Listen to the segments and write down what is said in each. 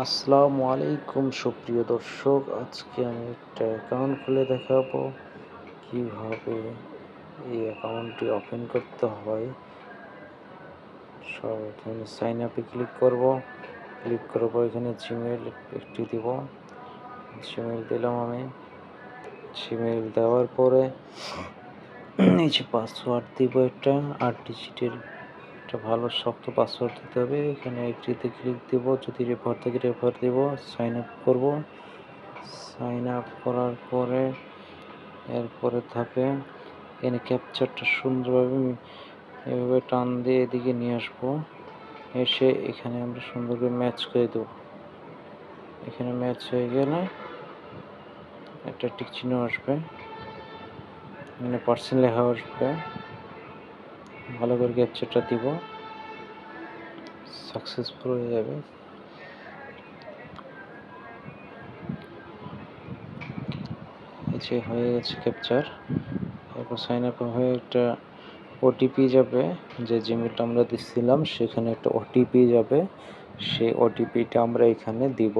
আসসালামু আলাইকুম সুপ্রিয় দর্শক, আজকে আমি একটা অ্যাকাউন্ট খুলে দেখাবো কিভাবে এই অ্যাকাউন্টটি ওপেন করতে হয়। এখানে সাইন আপে ক্লিক করব। ক্লিক করার পর এখানে জিমেইল একটি দিব। জিমেইল দিলাম আমি। জিমেইল দেওয়ার পরে নিচে পাসওয়ার্ড দিব, একটা 8 ডিজিটের একটা ভালো শক্ত পাসওয়ার্ড দিতে হবে। এখানে এগ্রিতে ক্লিক দেব, যদি রেফার থেকে রেফার দেব, সাইন আপ করব। সাইন আপ করার পরে এরপরে থাকে এখানে ক্যাপচারটা সুন্দরভাবে এভাবে টান দিয়ে এদিকে নিয়ে আসবো। এসে এখানে আমরা সুন্দর করে ম্যাচ করে দেবো। এখানে ম্যাচ হয়ে গেলে একটা টিক চিহ্ন আসবে, এখানে পার্সেন্ট লেখা আসবে। ভালো করে ক্যাপচারটা দিব, সাকসেসফুল হয়ে যাবে। এই যে হয়ে গেছে ক্যাপচার। এরপর সাইন আপ হয়ে একটা ওটিপি যাবে, যে জিমেলটা আমরা দিচ্ছিলাম সেখানে একটা ওটিপি যাবে। সেই ওটিপিটা আমরা এখানে দিব।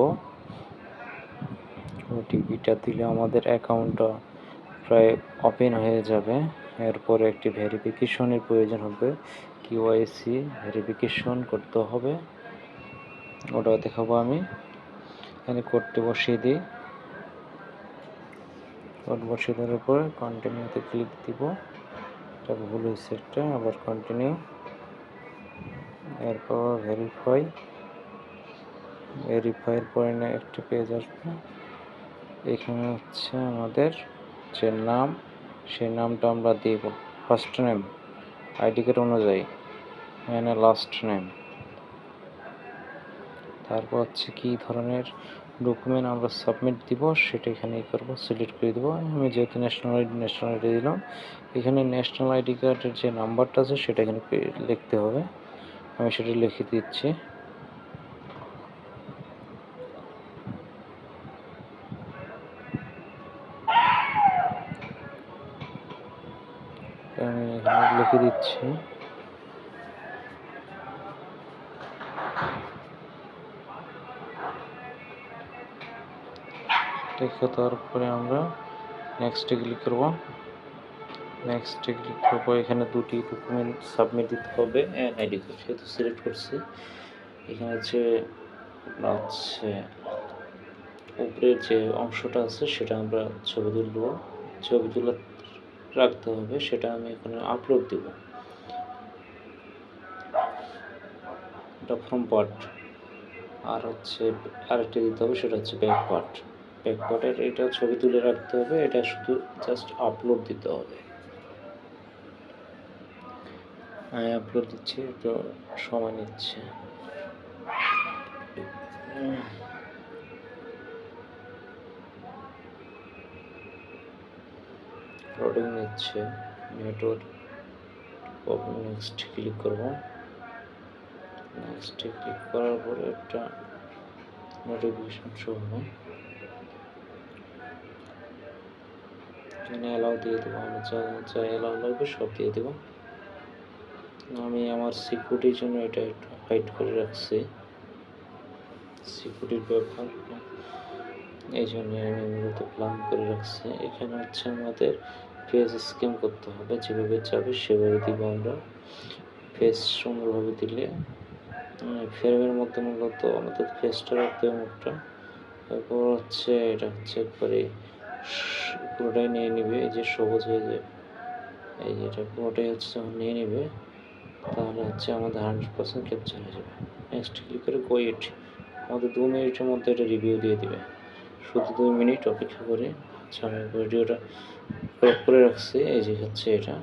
ওটিপিটা দিলে আমাদের অ্যাকাউন্টটা প্রায় ওপেন হয়ে যাবে। এরপরে একটি ভেরিফিকেশনের প্রয়োজন হবে, কিওয়াইসি ভেরিফিকেশন করতে হবে, ওটা দেখাবো আমি। এখানে কোডটি বসিয়ে দিই। কোড বসিয়ে দেওয়ার পরে কন্টিনিউতে ক্লিক দিব। এটা ভুল হয়েছে একটা, আবার কন্টিনিউ। এরপর ভেরিফাইয়ের পরে না একটা পেজ আসবে। এখানে হচ্ছে আমাদের যে নাম, সেই নামটা আমরা দিব। ফার্স্ট নেম আইডি কার্ড অনুযায়ী, এখানে লাস্ট নেম। তারপর হচ্ছে কী ধরনের ডকুমেন্ট আমরা সাবমিট দিব সেটা এখানে করব, সিলেক্ট করে দেবো। আমি যেহেতু ন্যাশনাল আইডি দিলাম, এখানে ন্যাশনাল আইডি কার্ডের যে নাম্বারটা আছে সেটা এখানে লিখতে হবে। আমি সেটা লিখে দিচ্ছি। আমি এখানে লিখে দিচ্ছি। লিখে দেওয়ার পরে আমরা নেক্সটে ক্লিক করব। নেক্সটে ক্লিক করব। এখানে দুটি ডকুমেন্ট সাবমিট দিতে হবে। আইডি কার্ড যেহেতু সিলেক্ট করছি, এখানে হচ্ছে উপরের যে অংশটা আছে সেটা আমরা ছবি তুলব। ছবি তুলে রাখতে হবে, সেটা আমি এখানে আপলোড দেব। এটা ফ্রন্ট পার্ট। আর হচ্ছে আরেকটা দিতে হবে, সেটা হচ্ছে ব্যাক পার্ট। ব্যাক পার্টের এটা ছবি তুলে রাখতে হবে, এটা শুধু জাস্ট আপলোড দিতে হবে। আমি আপলোড দিচ্ছি, একটু সময় নিচ্ছে। লোডিং নিচ্ছে নেটওয়ার্ক। নেক্সট ক্লিক করব। নেক্সটে ক্লিক করার পরে একটা নোটিফিকেশন শো হবে। এখানে অ্যালাউ দিয়ে দেবো, আমি যা অ্যালাউ লাগবে সব দিয়ে দেবো। আমি আমার সিকিউরিটির জন্য এটা একটু হাইড করে রাখছি, সিকিউরিটির ব্যাপার, এই জন্য আমি মূলত প্ল্যান করে রাখছি। এখানে হচ্ছে আমাদের ফেস স্ক্যান করতে হবে, যেভাবে যাবে সেভাবে দিব আমরা। ফেস সুন্দরভাবে দিলে ফ্রেমের মধ্যে মূলত আমাদের ফেসটা রাখতে হবে, মুখটা। তারপর হচ্ছে এটা হচ্ছে একবারে পুরোটাই নিয়ে নিবে, এই যে সবুজ হয়ে যায়, এই যে এটা পুরোটাই হচ্ছে যখন নিয়ে নিবে, তাহলে হচ্ছে আমাদের 100% ক্যাপচার হয়ে যাবে। নেক্সট ক্লিক করে ওয়েট। আমাদের 2 মিনিটের মধ্যে এটা রিভিউ দিয়ে দিবে। শুধু 2 মিনিট অপেক্ষা করে। আচ্ছা, আমি ভিডিওটা ক্রপ করে রাখছি, এই যে হচ্ছে এটা।